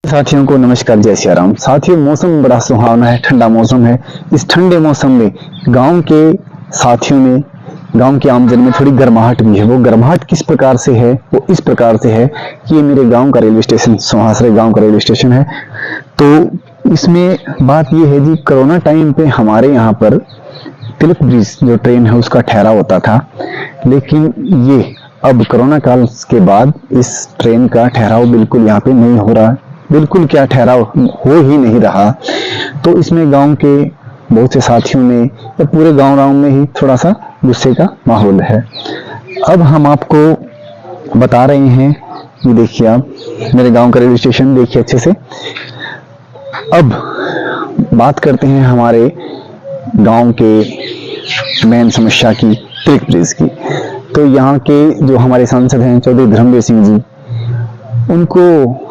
साथियों को नमस्कार, जय सिया राम। साथियों, मौसम बड़ा सुहावना है, ठंडा मौसम है। इस ठंडे मौसम में गांव के साथियों में, गांव के आमजन में थोड़ी गर्माहट भी है। वो गर्माहट किस प्रकार से है? वो इस प्रकार से है कि ये मेरे गांव का रेलवे स्टेशन, सुहासरे गांव का रेलवे स्टेशन है। तो इसमें बात ये है जी, कोरोना टाइम पे हमारे यहाँ पर तिलक ब्रिज जो ट्रेन है उसका ठहराव होता था, लेकिन ये अब कोरोना काल के बाद इस ट्रेन का ठहराव बिल्कुल यहाँ पे नहीं हो रहा, बिल्कुल क्या ठहराव हो ही नहीं रहा। तो इसमें गांव के बहुत से साथियों में या पूरे गांव में ही थोड़ा सा गुस्से का माहौल है। अब हम आपको बता रहे हैं कि देखिए, आप मेरे गांव का रेलवे स्टेशन देखिए अच्छे से। अब बात करते हैं हमारे गांव के मेन समस्या की, तिलक ब्रिज की। तो यहाँ के जो हमारे सांसद हैं चौधरी धर्मवीर सिंह जी, उनको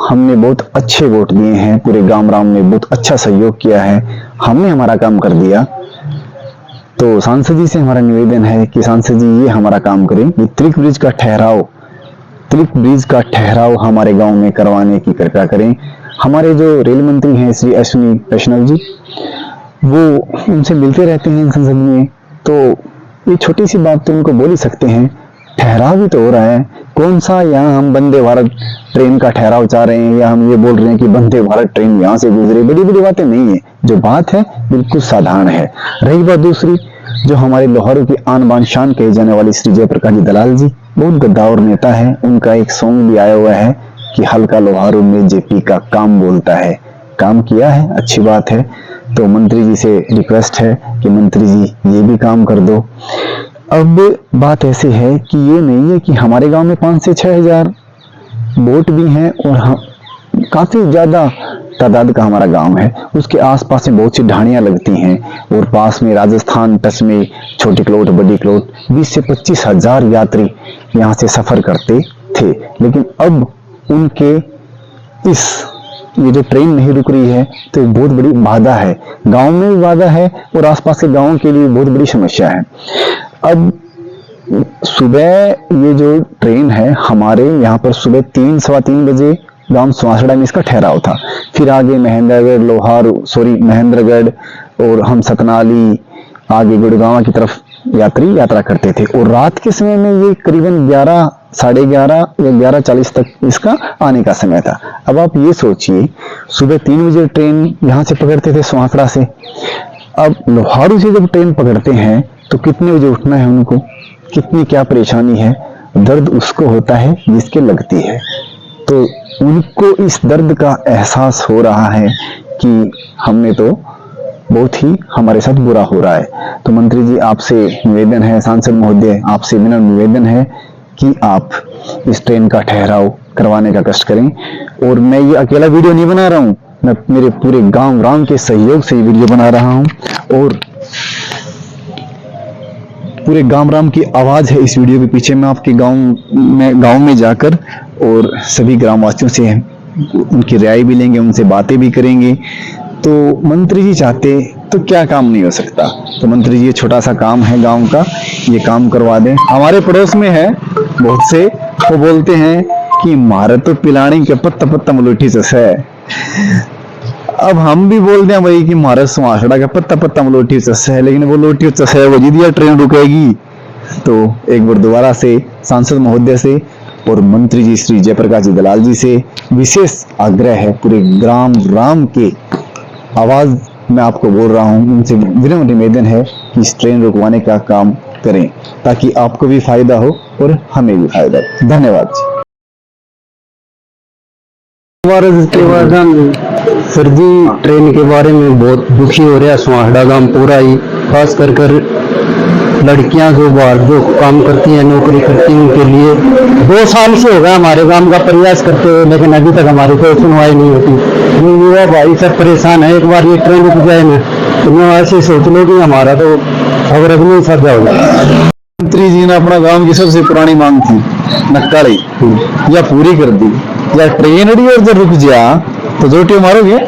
हमने बहुत अच्छे वोट दिए हैं। पूरे गांव राम ने बहुत अच्छा सहयोग किया है, हमने हमारा काम कर दिया। तो सांसद जी से हमारा निवेदन है कि सांसद जी ये हमारा काम करें, ये तिलक ब्रिज का ठहराव हमारे गांव में करवाने की कृपा करें। हमारे जो रेल मंत्री हैं श्री अश्विनी वैष्णव जी, वो उनसे मिलते रहते हैं संसद में, तो ये छोटी सी बात तो उनको बोल ही सकते हैं। ठहराव भी तो हो रहा है, कौन सा यहाँ हम वंदे भारत ट्रेन का ठहराव चाह रहे हैं या हम ये बोल रहे हैं कि वंदे भारत ट्रेन यहाँ से गुजरे। बड़ी बड़ी बातें नहीं है, जो बात है बिल्कुल साधारण है। रही बात दूसरी, जो हमारे लोहारू की आन बान शान कहे जाने वाली श्री जयप्रकाश जी दलाल जी, बहुत गद्दावर नेता है। उनका एक सॉन्ग भी आया हुआ है कि हल्का लोहारू में जेपी का काम बोलता है। काम किया है, अच्छी बात है। तो मंत्री जी से रिक्वेस्ट है कि मंत्री जी ये भी काम कर दो। अब बात ऐसी है कि ये नहीं है कि हमारे गांव में 5 से 6 हजार वोट भी हैं और हम काफी ज्यादा तादाद का हमारा गांव है। उसके आसपास में बहुत सी ढाणियां लगती हैं और पास में राजस्थान टच में छोटी क्लोट, बड़ी क्लोट, 20 से 25 हजार यात्री यहाँ से सफर करते थे। लेकिन अब उनके ये जो ट्रेन नहीं रुक रही है तो एक बहुत बड़ी बाधा है, गांव में भी बाधा है और आसपास के गांवों के लिए बहुत बड़ी समस्या है। अब सुबह ये जो ट्रेन है हमारे यहाँ पर सुबह 3 सवा 3 बजे गांव सुहासड़ा में इसका ठहराव था। फिर आगे महेंद्रगढ़ और हम सतनाली, आगे गुड़गांव की तरफ यात्रा करते थे और रात के समय में ये करीबन 11, साढ़े 11 या 11:40 तक इसका आने का समय था। अब आप ये सोचिए, सुबह 3 बजे ट्रेन यहाँ से पकड़ते थे सुहासड़ा से। अब लोहारू से जब ट्रेन पकड़ते हैं तो कितने बजे उठना है उनको, कितनी क्या परेशानी है। दर्द उसको होता है जिसके लगती है, तो उनको इस दर्द का एहसास हो रहा है कि हमने तो बहुत ही हमारे साथ बुरा हो रहा है। तो मंत्री जी आपसे निवेदन है, सांसद महोदय आपसे मेरा निवेदन है कि आप इस ट्रेन का ठहराव करवाने का कष्ट करें। और मैं ये अकेला वीडियो नहीं बना रहा हूँ, मैं मेरे पूरे गांव राम के सहयोग से वीडियो बना रहा हूँ और पूरे गांव राम की आवाज है इस वीडियो के पीछे। मैं आपके गांव में जाकर और सभी ग्रामवासियों से उनकी राय भी लेंगे, उनसे बातें भी करेंगे। तो मंत्री जी चाहते तो क्या काम नहीं हो सकता। तो मंत्री जी ये छोटा सा काम है गांव का, ये काम करवा दें। हमारे पड़ोस में है बहुत से, वो बोलते हैं कि मारे तो पिलानी के पत्ता पत्ता मलूठी से। अब हम भी बोलते हैं भाई कि मारे सुहासड़ा का पत्ता पत्ता मलोठी चस है, लेकिन वो लोटी चस है वो जिदिया ट्रेन रुकेगी। तो एक बार दोबारा से सांसद महोदय से और मंत्री जी श्री जयप्रकाश जी दलाल जी से विशेष आग्रह है, पूरे ग्राम राम के आवाज मैं आपको बोल रहा हूँ, उनसे विनम्र निवेदन है कि इस ट्रेन रुकवाने का काम करें ताकि आपको भी फायदा हो और हमें भी फायदा हो। धन्यवाद जी। सर जी, ट्रेन के बारे में बहुत दुखी हो रहा है सुहासड़ा गांव पूरा ही, खास कर लड़कियां जो बाहर जो काम करती हैं, नौकरी करती हैं, उनके लिए 2 साल से हो गया हमारे गांव का प्रयास करते हुए, लेकिन अभी तक हमारी कोई सुनवाई नहीं होती। ये युवा भाई सब परेशान है। एक बार ये ट्रेन रुक जाए ना तो मैं ऐसे सोच लो कि हमारा तो खबर अगले सजा होगा। मंत्री जी ने अपना गांव की सबसे पुरानी मांग थी नक्काड़ी, या पूरी कर दी, या ट्रेन अड़ी और जब रुक जा तो जोटी मारोगे।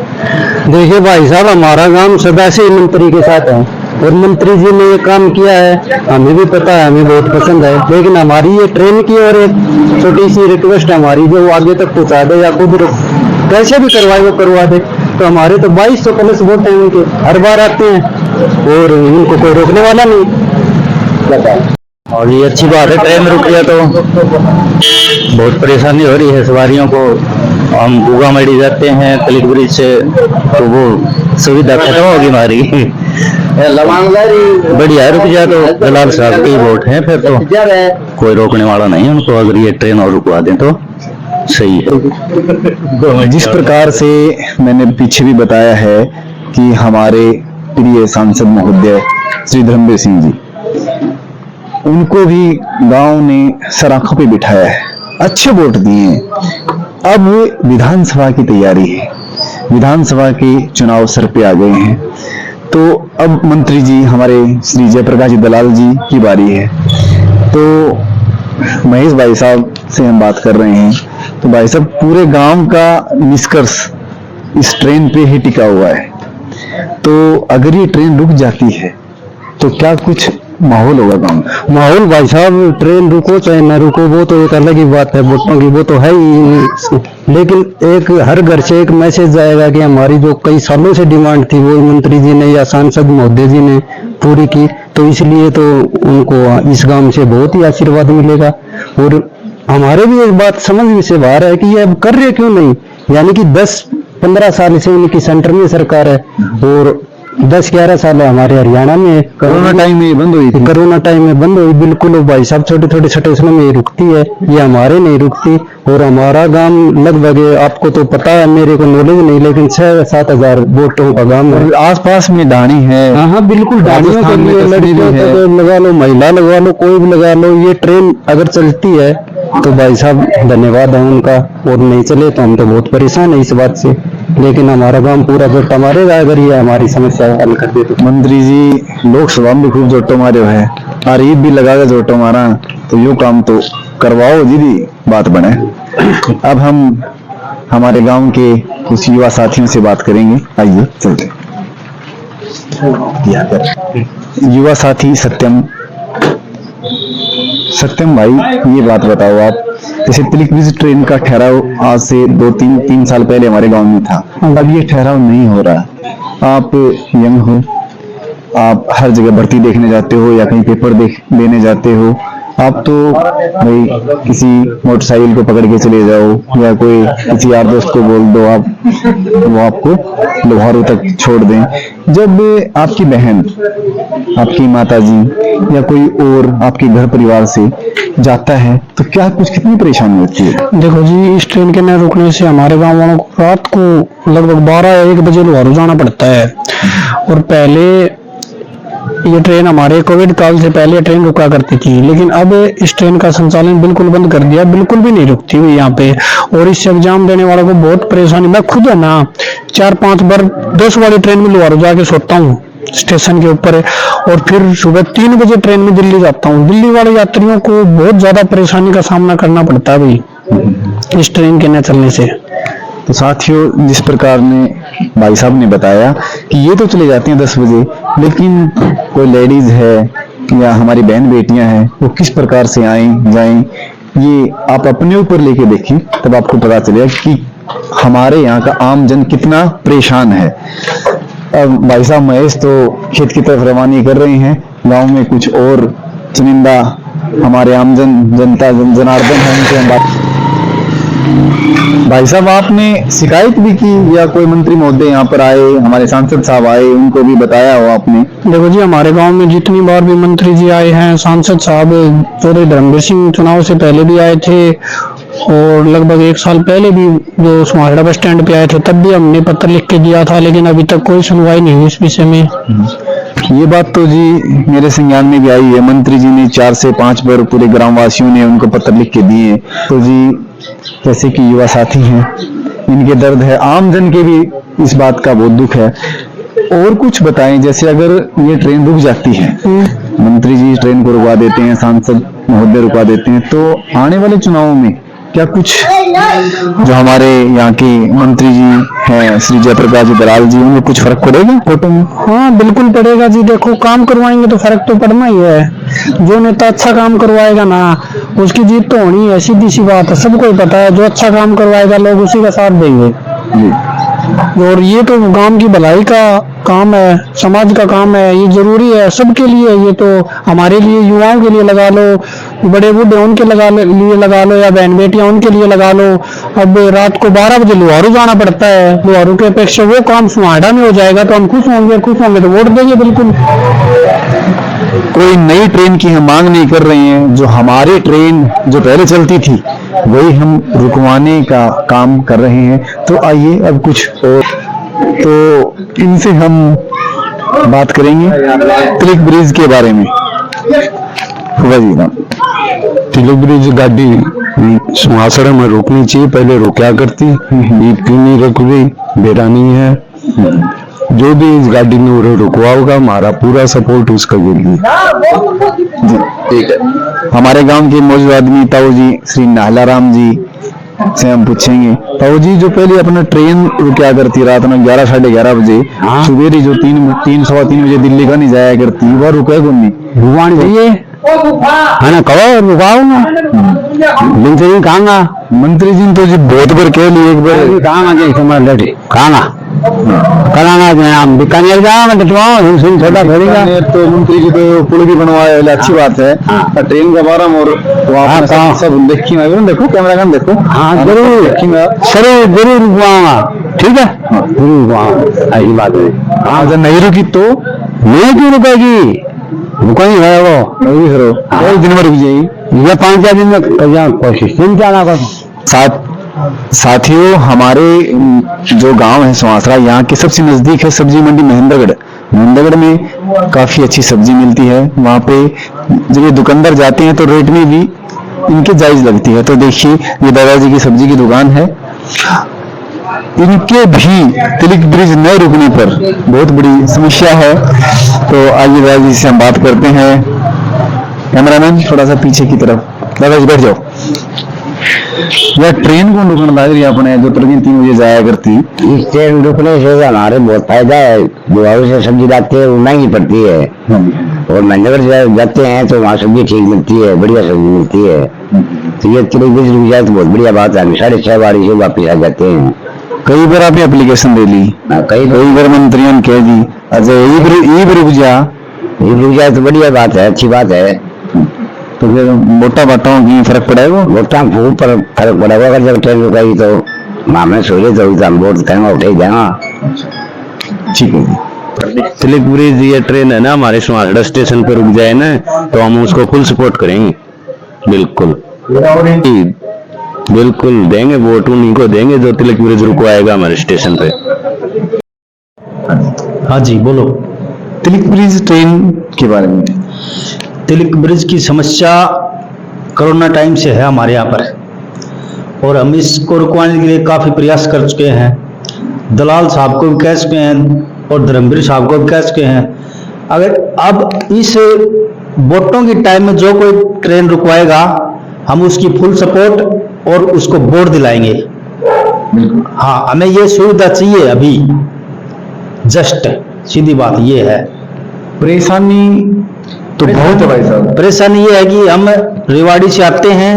देखिए भाई साहब, हमारा गांव सदा से मंत्री के साथ है और मंत्री जी ने ये काम किया है, हमें भी पता है, हमें बहुत पसंद है। लेकिन हमारी ये ट्रेन की और एक छोटी सी रिक्वेस्ट है हमारी, जो आगे तक पहुंचा दे या खुद कैसे भी करवाए वो करवा दे। तो हमारे तो 2200 प्लस वोट हैं उनके, हर बार आते हैं और इनको कोई रोकने वाला नहीं। और ये अच्छी बात है, ट्रेन रुक गया तो बहुत परेशानी हो रही है सवारियों को। हम गुगामेड़ी जाते हैं कलिक ब्रिज से, तो वो सुविधा खत्म होगी हमारी। बढ़िया रुक जाए तो दलाल साहब के वोट हैं, फिर तो कोई रोकने वाला नहीं है उनको। अगर ये ट्रेन और रुकवा दें तो सही है। जिस प्रकार से मैंने पीछे भी बताया है कि हमारे प्रिय सांसद महोदय श्री धर्मवीर सिंह जी, उनको भी गांव ने सराखों पे बिठाया है, अच्छे वोट दिए हैं। अब विधानसभा की तैयारी है, विधानसभा के चुनाव सर पे आ गए हैं, तो अब मंत्री जी हमारे श्री जयप्रकाश जी दलाल जी की बारी है। तो महेश भाई साहब से हम बात कर रहे हैं, तो भाई साहब पूरे गांव का निष्कर्ष इस ट्रेन पे ही टिका हुआ है। तो अगर ये ट्रेन रुक जाती है तो क्या कुछ माहौल होगा गांव में? माहौल भाई साहब, ट्रेन रुको चाहे ना रुको वो तो एक अलग ही बात है, वोटों की वो तो है ही। लेकिन एक हर घर से एक मैसेज जाएगा कि हमारी जो कई सालों से डिमांड थी वो मंत्री जी ने या सांसद महोदय जी ने पूरी की, तो इसलिए तो उनको इस गांव से बहुत ही आशीर्वाद मिलेगा। और हमारे भी एक बात समझ से बाहर है कि ये अब कर रहे क्यों नहीं, यानी कि 10-15 साल से उनकी सेंटर में सरकार है और 10-11 साल हमारे हरियाणा में कोरोना टाइम में बंद हुई थी। कोरोना टाइम में बंद हुई, बिल्कुल भाई साहब छोटे छोटे स्टेशनों में रुकती है, ये हमारे नहीं रुकती। और हमारा गांव लगभग, आपको तो पता है, मेरे को नॉलेज नहीं, लेकिन 6-7 हजार वोटों का गांव है। आस पास में ढाणी है। हाँ बिल्कुल, ढाणियों के लिए लड़कियों को लगा लो, महिला लगा लो, कोई भी लगा लो, ये ट्रेन अगर चलती है तो भाई साहब धन्यवाद है उनका, और नहीं चले तो हम तो बहुत परेशान है इस बात से। लेकिन हमारा गांव पूरा जोटा मारेगा अगर ये हमारी समस्या हल कर दे तो। मंत्री जी लोकसभा में खूब जोटो मारे है, और ईद भी लगा के जोटो मारा, तो यो काम तो करवाओ दीदी, बात बने। अब हम हमारे गांव के कुछ युवा साथियों से बात करेंगे, आइए चलते। युवा साथी सत्यम भाई, ये बात बताओ आप, जैसे तिलक ब्रिज ट्रेन का ठहराव आज से 2-3 साल पहले हमारे गांव में था, अब ये ठहराव नहीं हो रहा। आप यंग हो, आप हर जगह भर्ती देखने जाते हो या कहीं पेपर देने जाते हो, आप तो भाई किसी मोटरसाइकिल को पकड़ के चले जाओ या कोई किसी यार दोस्त को बोल दो, आप वो आपको लोहारों तक छोड़ दें। जब आपकी बहन, आपकी माताजी या कोई और आपके घर परिवार से जाता है तो क्या कुछ कितनी परेशानी होती है? देखो जी, इस ट्रेन के न रुकने से हमारे गांव वालों को रात को लगभग 12-1 बजे लोहारू जाना पड़ता है। और पहले ये ट्रेन हमारे कोविड काल से पहले ट्रेन रुका करती थी, लेकिन अब इस ट्रेन का संचालन बिल्कुल बंद कर दिया, बिल्कुल भी नहीं रुकती हुई यहाँ पे। और इससे एग्जाम देने वालों को बहुत परेशानी, मैं खुद है ना 4-5 बार 10 वाली ट्रेन में लोहारू जाके सोता हूँ स्टेशन के ऊपर, और फिर सुबह 3 बजे ट्रेन में दिल्ली जाता हूँ। दिल्ली वाले यात्रियों को बहुत ज्यादा परेशानी का सामना करना पड़ता है भाई इस ट्रेन के न चलने से। तो साथियों, जिस प्रकार ने भाई साहब ने बताया कि ये तो चले जाते हैं 10 बजे, लेकिन कोई लेडीज है या हमारी बहन बेटियां हैं, वो किस प्रकार से आएं जाएं, ये आप अपने ऊपर लेके देखिए, तब आपको पता चलेगा कि हमारे यहाँ का आम जन कितना परेशान है। अब भाई साहब महेश तो खेत की तरफ रवानी कर रहे हैं, गांव में कुछ और चुनिंदा हमारे आम जनता जनार्दन है, उनसे हम बात। भाई साहब, आपने शिकायत भी की या कोई मंत्री महोदय यहाँ पर आए, हमारे सांसद साहब आए, उनको भी बताया हो आपने? देखो जी, हमारे गांव में जितनी बार भी मंत्री जी आए हैं, सांसद साहब चौधरी धर्मवीर सिंह चुनाव से पहले भी आए थे, और लगभग 1 साल पहले भी जो सुमारड़ा बस स्टैंड पे आए थे, तब भी हमने पत्र लिख के दिया था, लेकिन अभी तक कोई सुनवाई नहीं हुई इस विषय में। ये बात तो जी मेरे संज्ञान में भी आई है, मंत्री जी ने 4 से 5 बार पूरे ग्रामवासियों ने उनको पत्र लिख के दिए। तो जी जैसे कि युवा साथी हैं, इनके दर्द है, आम जन के भी इस बात का बहुत दुख है। और कुछ बताएं, जैसे अगर ये ट्रेन रुक जाती है, मंत्री जी ट्रेन को रुकवा देते हैं, सांसद महोदय रुकवा देते हैं, तो आने वाले चुनावों में क्या कुछ जो हमारे यहाँ के मंत्री जी हैं श्री जयप्रकाश जी दलाल जी, उनमें कुछ फर्क पड़ेगा वोटों में? हाँ बिल्कुल पड़ेगा जी। देखो, काम करवाएंगे तो फर्क तो पड़ना ही है। जो नेता अच्छा काम करवाएगा ना, उसकी जीत तो होनी है, सीधी सी बात है, सबको ही पता है। जो अच्छा काम करवाएगा लोग उसी का साथ देंगे। और ये तो गांव की भलाई का काम है, समाज का काम है, ये जरूरी है सबके लिए। ये तो हमारे लिए, युवाओं के लिए लगा लो, बड़े बूढ़े उनके लिए लगा लो, या बहन बेटियां उनके लिए लगा लो। अब रात को 12 बजे लोहारू जाना पड़ता है, लोहारू के अपेक्षा वो काम सुहाड़ा में हो जाएगा तो हम खुश होंगे तो वोट देंगे बिल्कुल। कोई नई ट्रेन की हम मांग नहीं कर रहे हैं, जो हमारी ट्रेन जो पहले चलती थी वही हम रुकवाने का काम कर रहे हैं। तो आइए अब कुछ और, तो इनसे हम बात करेंगे तिलक ब्रिज के बारे में। तिलक ब्रिज गाड़ी सुहासड़ा में रोकनी चाहिए, पहले रोका करती, ये क्यों नहीं रुक रही, बेरानी है। जो भी इस गाड़ी में रुकवाओगा हमारा पूरा सपोर्ट उसका गिरेगी। ठीक है, हमारे गांव के मौजूद आदमी ताऊ जी श्री नाहलाराम जी से हम पूछेंगे। ताऊ जी, जो पहले अपना ट्रेन रुका करती रात में 11 साढ़े 11 बजे, सवेरे जो 3 सवा 3 बजे दिल्ली का नहीं जाया करती, वह रुका कौन नहीं? रुकवानी चाहिए है ना, कहो रुकाओ ना। मंत्री जी कहाँ, मंत्री जी तो जी बहुत बार कह लिए, एक बार कहाँ कराना हम बीकानेर जाओ, मैं छोटा पड़ेगा तो मंत्री जी तो पुल भी बनवाए, अच्छी बात है। ट्रेन का बारह और सब देखिए, देखो कैमरा मैन देखो। हाँ जरूर जरूर रुकवाऊंगा, ठीक है जरूर रुकवाऊंगा, ऐसी बात है। हाँ, अगर नहीं रुकी तो नहीं क्यों रुकेगी, रुकनी है वो नहीं करो, एक दिन में रुक जाएगी, ये 5-4 दिन में कर जाओ कोशिश, तुम क्या ना करो। साथियों, हमारे जो गांव है सुहासड़ा, यहाँ के सबसे नजदीक है सब्जी मंडी महेंद्रगढ़ में काफी अच्छी सब्जी मिलती है। वहाँ पे जब ये दुकानदार जाते हैं तो रेट में भी इनके जायज लगती है। तो देखिए, ये दादाजी की सब्जी की दुकान है, इनके भी तिलक ब्रिज न रुकने पर बहुत बड़ी समस्या है। तो आइए दादाजी से हम बात करते हैं। कैमरामैन थोड़ा सा पीछे की तरफ, दादाजी बैठ जाओ। यह ट्रेन कौन रुकना लग रही है अपने, जो ट्रेन 3 बजे जाया करती? इस ट्रेन रुकने से हमारे बहुत फायदा है, दुआओं से सब्जी लाते हैं वो महंगी पड़ती है, और महेंद्रगढ़ जाते हैं तो वहाँ सब्जी ठीक मिलती है, बढ़िया सब्जी मिलती है। तो ये तिलक ब्रिज रुक जाए तो बहुत बढ़िया बात है, हम 6:30 बारी से वापिस आ जाते हैं। कई बार आपने एप्लीकेशन दे ली, कई बार मंत्रियों ने कह दी अच्छा ये भी रुक जाए तो बढ़िया बात है, अच्छी बात है। तो फिर मोटा बाटाओं की फर्क पड़ेगा, वोटा पर फर्क पड़ेगा। अगर जब ट्रेन रुकाई तो मामले सहूलियत होगी तो हम वोट करेंगे, उठे जाएगा। ठीक है। तिलक ब्रिज ये ट्रेन है ना हमारे सुहासड़ा स्टेशन पे रुक जाए ना तो हम उसको फुल सपोर्ट करेंगे, बिल्कुल देंगे वोट, उन्हीं को देंगे जो तिलक ब्रिज रुकवाएगा हमारे स्टेशन पे। हाँ जी बोलो। तिलक ब्रिज ट्रेन के बारे में। तिलक ब्रिज की समस्या कोरोना टाइम से है हमारे यहाँ पर, और हम इसको रुकवाने के लिए काफ़ी प्रयास कर चुके हैं। दलाल साहब को भी कह चुके हैं और धर्मवीर साहब को भी कह चुके हैं। अगर अब इस वोटों की टाइम में जो कोई ट्रेन रुकवाएगा हम उसकी फुल सपोर्ट और उसको वोट दिलाएंगे। हाँ, हमें ये सुविधा चाहिए अभी, जस्ट सीधी बात ये है। परेशानी तो बहुत है भाई साहब। परेशानी ये है कि हम रेवाड़ी से आते हैं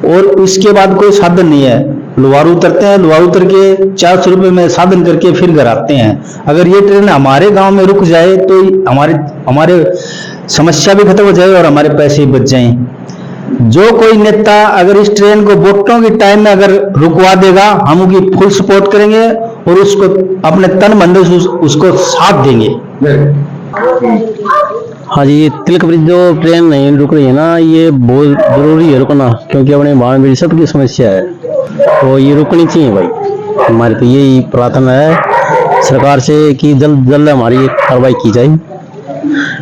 और उसके बाद कोई साधन नहीं है, लोहारू उतरते हैं, लोहारू उतर के 400 रुपये में साधन करके फिर घर आते हैं। अगर ये ट्रेन हमारे गांव में रुक जाए तो हमारे समस्या भी खत्म हो जाए और हमारे पैसे भी बच जाएं। जो कोई नेता अगर इस ट्रेन को वोटों के टाइम में अगर रुकवा देगा हम उसकी फुल सपोर्ट करेंगे और उसको अपने तन मन से उसको साथ देंगे। हाँ जी, ये तिलक ब्रिज जो ट्रेन नहीं रुक रही है ना, ये बहुत जरूरी है रुकना, क्योंकि अपने बाण में सबकी समस्या है, तो ये रुकनी चाहिए भाई। हमारी तो यही प्रार्थना है सरकार से कि जल्द जल्द हमारी कार्रवाई की जाए,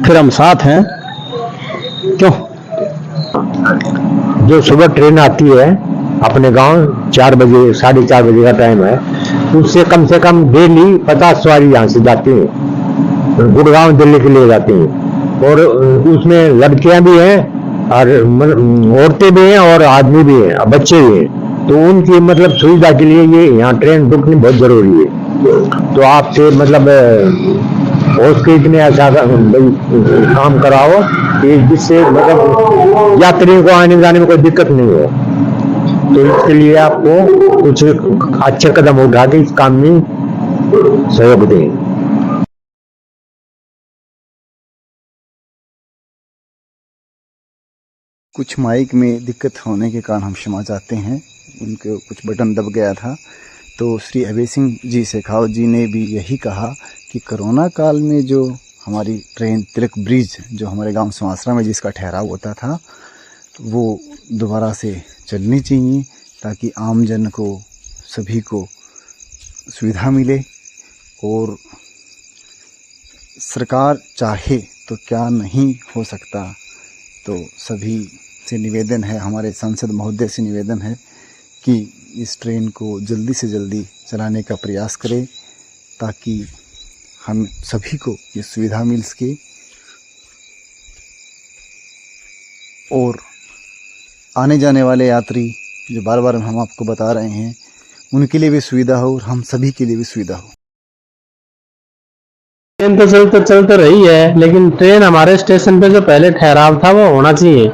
फिर हम साथ हैं। क्यों? जो सुबह ट्रेन आती है अपने गांव 4 बजे 4:30 बजे का टाइम है, उससे कम डेली 50 सवारी यहाँ से जाती हैं, गुड़गांव दिल्ली के लिए जाती हैं, और उसमें लड़कियां भी हैं और औरतें भी हैं और आदमी भी हैं, बच्चे भी हैं। तो उनकी मतलब सुविधा के लिए ये यहाँ ट्रेन रुकनी बहुत जरूरी है। तो आपसे मतलब हो सके इतने ऐसा काम कराओ कि जिससे मतलब यात्रियों को आने जाने में कोई दिक्कत नहीं हो। तो इसके लिए आपको कुछ अच्छे कदम उठा के इस काम में सहयोग दें। कुछ माइक में दिक्कत होने के कारण हम क्षमा चाहते हैं, उनके कुछ बटन दब गया था। तो श्री अभय सिंह जी शेखावत जी ने भी यही कहा कि कोरोना काल में जो हमारी ट्रेन तिलक ब्रिज जो हमारे गांव सुवासरा में जिसका ठहराव होता था वो दोबारा से चलनी चाहिए, ताकि आम जन को सभी को सुविधा मिले। और सरकार चाहे तो क्या नहीं हो सकता, तो सभी से निवेदन है, हमारे सांसद महोदय से निवेदन है कि इस ट्रेन को जल्दी से जल्दी चलाने का प्रयास करें, ताकि हम सभी को ये सुविधा मिल सके और आने जाने वाले यात्री जो बार बार हम आपको बता रहे हैं उनके लिए भी सुविधा हो और हम सभी के लिए भी सुविधा हो। ट्रेन तो चलते रही है, लेकिन ट्रेन हमारे स्टेशन पे जो पहले ठहराव था वो होना चाहिए,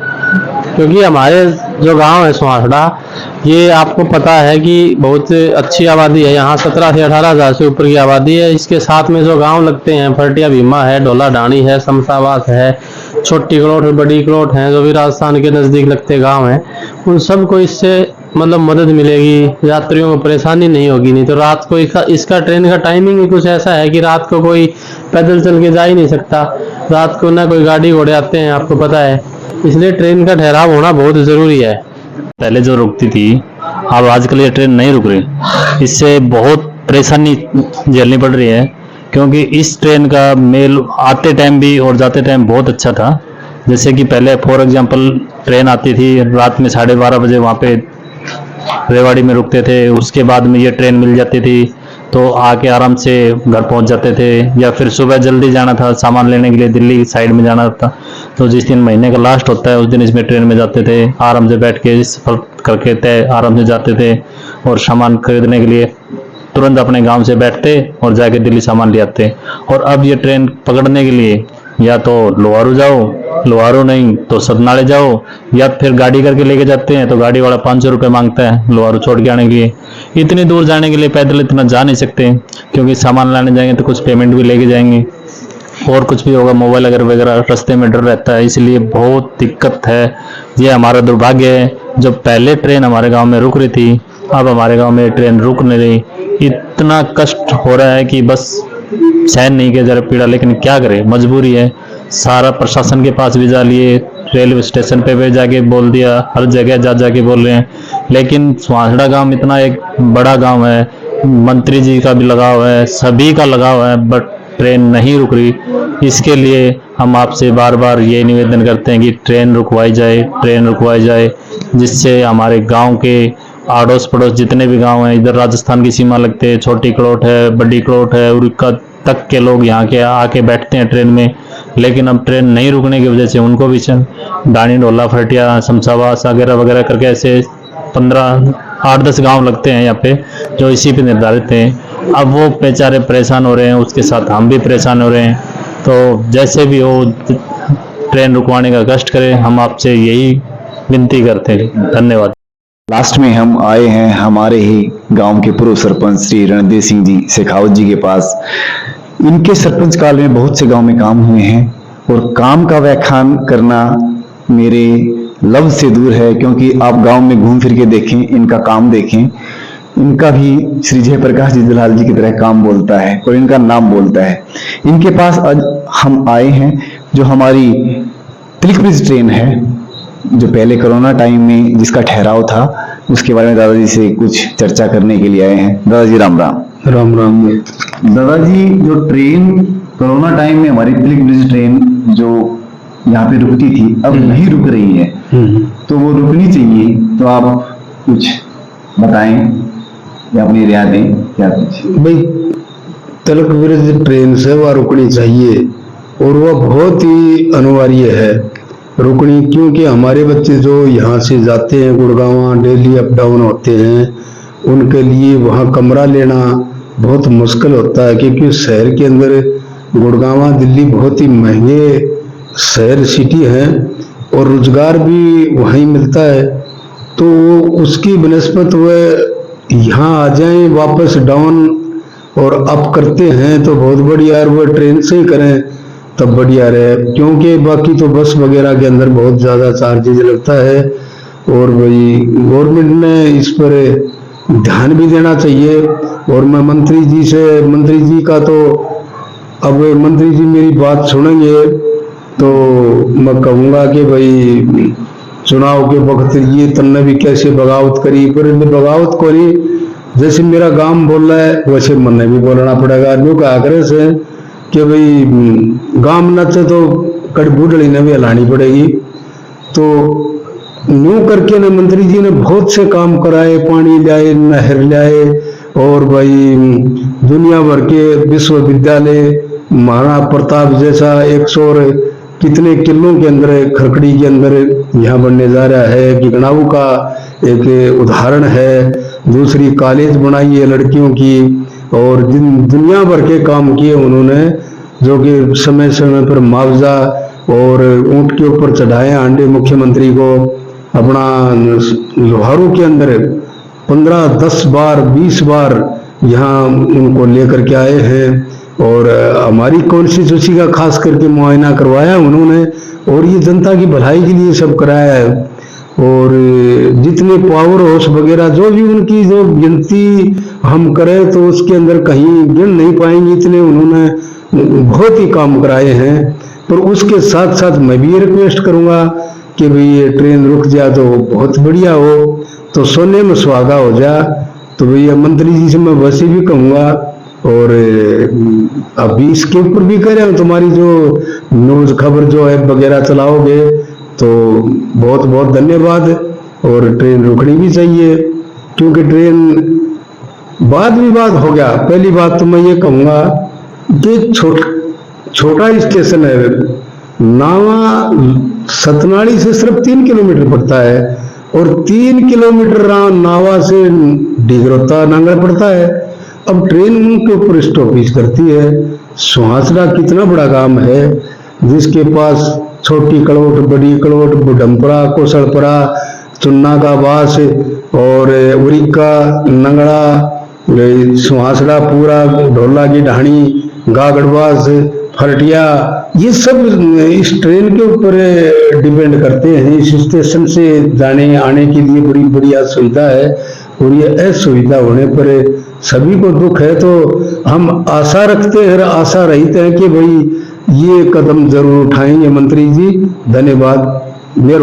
क्योंकि हमारे जो गांव है सुहासड़ा, ये आपको पता है कि बहुत अच्छी आबादी है। यहाँ 17 से 18 हज़ार से ऊपर की आबादी है। इसके साथ में जो गांव लगते हैं, फरटिया भीमा है, ढोला ढाणी है, शमशाबाद है, छोटी कलोट है, बड़ी कलोट है, जो भी राजस्थान के नज़दीक लगते गाँव हैं, उन सबको इससे मतलब मदद मिलेगी, यात्रियों को परेशानी नहीं होगी। नहीं तो रात को इसका ट्रेन का टाइमिंग ही कुछ ऐसा है कि रात को कोई पैदल चल के जा ही नहीं सकता, रात को ना कोई गाड़ी घोड़े आते हैं, आपको पता है। इसलिए ट्रेन का ठहराव होना बहुत ज़रूरी है। पहले जो रुकती थी, अब आजकल ये ट्रेन नहीं रुक रही, इससे बहुत परेशानी झेलनी पड़ रही है, क्योंकि इस ट्रेन का मेल आते टाइम भी और जाते टाइम बहुत अच्छा था। जैसे कि पहले फॉर एग्जांपल ट्रेन आती थी रात में 12:30 बजे, वहाँ पे रेवाड़ी में रुकते थे, उसके बाद में ये ट्रेन मिल जाती थी तो आके आराम से घर पहुंच जाते थे। या फिर सुबह जल्दी जाना था सामान लेने के लिए, दिल्ली साइड में जाना था, तो जिस दिन महीने का लास्ट होता है उस दिन इसमें ट्रेन में जाते थे, आराम से बैठ के सफर करके तय आराम से जाते थे और सामान खरीदने के लिए तुरंत अपने गांव से बैठते और जाके दिल्ली सामान ले आते। और अब ये ट्रेन पकड़ने के लिए या तो लोहारू जाओ, लोहारू नहीं तो सतनाले जाओ, या फिर गाड़ी करके लेके जाते हैं तो गाड़ी वाला 500 रुपये मांगता है लोहारू छोड़ के आने के लिए। इतनी दूर जाने के लिए पैदल इतना जा नहीं सकते, क्योंकि सामान लाने जाएंगे तो कुछ पेमेंट भी लेके जाएंगे और कुछ भी होगा, मोबाइल वगैरह रास्ते में डर रहता है, इसलिए बहुत दिक्कत है। ये हमारा दुर्भाग्य है। जो पहले ट्रेन हमारे गाँव में रुक रही थी, अब हमारे गाँव में ट्रेन रुक नहीं रही। इतना कष्ट हो रहा है कि बस सहन नहीं किया जा रहा पीड़ा, लेकिन क्या करें, मजबूरी है। सारा प्रशासन के पास भी जा लिए, रेलवे स्टेशन पे भी जाके बोल दिया, हर जगह जा जाके बोल रहे हैं, लेकिन सुहासड़ा गांव इतना एक बड़ा गांव है, मंत्री जी का भी लगाव है, सभी का लगाव है, बट ट्रेन नहीं रुक रही। इसके लिए हम आपसे बार बार ये निवेदन करते हैं कि ट्रेन रुकवाई जाए, ट्रेन रुकवाई जाए, जिससे हमारे गाँव के आड़ोस पड़ोस जितने भी गांव हैं, इधर राजस्थान की सीमा लगते हैं, छोटी कलोट है, बड़ी कलोट है, उड़ीसा तक के लोग यहाँ के आके बैठते हैं ट्रेन में। लेकिन अब ट्रेन नहीं रुकने की वजह से उनको भी डाणी, ढोला, फरटिया, शमशाबाद वगैरह वगैरह करके ऐसे 8-10 गांव लगते हैं यहाँ पे, जो इसी पे निर्धारित हैं। अब वो बेचारे परेशान हो रहे हैं, उसके साथ हम भी परेशान हो रहे हैं। तो जैसे भी हो ट्रेन रुकवाने का कष्ट करें, हम आपसे यही विनती करते हैं। धन्यवाद। लास्ट में हम आए हैं हमारे ही गांव के पूर्व सरपंच श्री रणदेव सिंह जी शेखावत जी के पास। इनके सरपंच काल में बहुत से गांव में काम हुए हैं और काम का व्याख्यान करना मेरे लफ्ज से दूर है, क्योंकि आप गांव में घूम फिर के देखें, इनका काम देखें, इनका भी श्री जयप्रकाश जी दलाल जी की तरह काम बोलता है और इनका नाम बोलता है। इनके पास आज हम आए हैं जो हमारी तिलक ब्रिज ट्रेन है, जो पहले कोरोना टाइम में जिसका ठहराव था, उसके बारे में दादाजी से कुछ चर्चा करने के लिए आए हैं। दादाजी राम राम। राम राम। दादाजी, जो ट्रेन कोरोना टाइम में हमारी तिलक ब्रिज ट्रेन जो यहाँ पे रुकती थी, अब नहीं रुक रही है, तो वो रुकनी चाहिए, तो आप कुछ बताएं या अपनी राय दें, क्या कुछ? भाई, तिलक ब्रिज ट्रेन से वह रुकनी चाहिए और वह बहुत ही अनिवार्य है रुकनी, क्योंकि हमारे बच्चे जो यहाँ से जाते हैं गुड़गांव, डेली अप डाउन होते हैं, उनके लिए वहाँ कमरा लेना बहुत मुश्किल होता है, क्योंकि शहर के अंदर गुड़गांव, दिल्ली बहुत ही महंगे शहर सिटी हैं और रोजगार भी वहीं मिलता है। तो उसकी बनस्पत वह यहाँ आ जाएं, वापस डाउन और अप करते हैं तो बहुत बढ़िया, और वह ट्रेन से ही करें तब बढ़िया रहे, क्योंकि बाकी तो बस वगैरह के अंदर बहुत ज़्यादा चार्जेज लगता है। और भाई गवर्नमेंट ने इस पर ध्यान भी देना चाहिए। और मैं मंत्री जी का तो, अब मंत्री जी मेरी बात सुनेंगे तो मैं कहूँगा कि भाई चुनाव के वक्त ये तन्ने भी कैसे बगावत करी, पर इनने बगावत करी, जैसे मेरा गांव बोल रहा है वैसे मन भी बोलना पड़ेगा। न्यू का आग्रह से कि भाई गांव नचे तो कड़बूडली ने भी हिलानी पड़ेगी। तो न्यू करके ने मंत्री जी ने बहुत से काम कराए, पानी लाए, नहर लाए, और भाई दुनिया भर के विश्वविद्यालय, महाराणा प्रताप जैसा 100 और कितने किलों के अंदर, खरकड़ी के अंदर यहाँ बनने जा रहा है, गिगनाऊ का एक उदाहरण है। दूसरी कॉलेज बनाई है लड़कियों की, और दुनिया भर के काम किए उन्होंने, जो कि समय समय पर मुआवजा और ऊंट के ऊपर चढ़ाए अंडे मुख्यमंत्री को। अपना लोहारू के अंदर 15, 10 बार 20 बार यहाँ उनको लेकर के आए हैं, और हमारी कॉन्स्टिट्यूंसी का खास करके मुआयना करवाया उन्होंने, और ये जनता की भलाई के लिए सब कराया है। और जितने पावर हाउस वगैरह जो भी उनकी जो गिनती हम करें तो उसके अंदर कहीं गिन नहीं पाएंगे, इतने उन्होंने बहुत ही काम कराए हैं। पर उसके साथ साथ मैं भी ये रिक्वेस्ट करूंगा कि भाई ये ट्रेन रुक जाए तो बहुत बढ़िया हो, तो सोने में सुहागा हो जाए। तो भैया मंत्री जी से मैं वैसे भी कहूँगा, और अभी इसके ऊपर भी कह रहे हैं, तुम्हारी जो न्यूज खबर जो है वगैरह चलाओगे तो बहुत बहुत धन्यवाद। और ट्रेन रुकनी भी चाहिए, क्योंकि ट्रेन वाद विवाद हो गया। पहली बात तो मैं ये कहूँगा कि छोटा स्टेशन है, नावा सतनाड़ी से सिर्फ 3 किलोमीटर पड़ता है, और 3 किलोमीटर नावा से डिगरोता नांगल पड़ता है। अब ट्रेन उनके ऊपर स्टॉपेज करती है। सुहासरा कितना बड़ा गांव है, जिसके पास छोटी कड़ोट, बड़ी कड़ोट, बुढ़मपुरा, कोसलपुरा, चुन्ना का बास, और उरिका, नंगड़ा, सुहासरा पूरा, ढोला की ढाणी, गागड़वास, फरटिया, ये सब इस ट्रेन के ऊपर डिपेंड करते हैं। इस स्टेशन से जाने आने के लिए बड़ी बढ़िया सुविधा है, और ये असुविधा होने पर सभी को दुख है। तो हम आशा रखते हैं, आशा रहित हैं कि भाई ये कदम जरूर उठाएंगे मंत्री जी। धन्यवाद। मेहरबानी।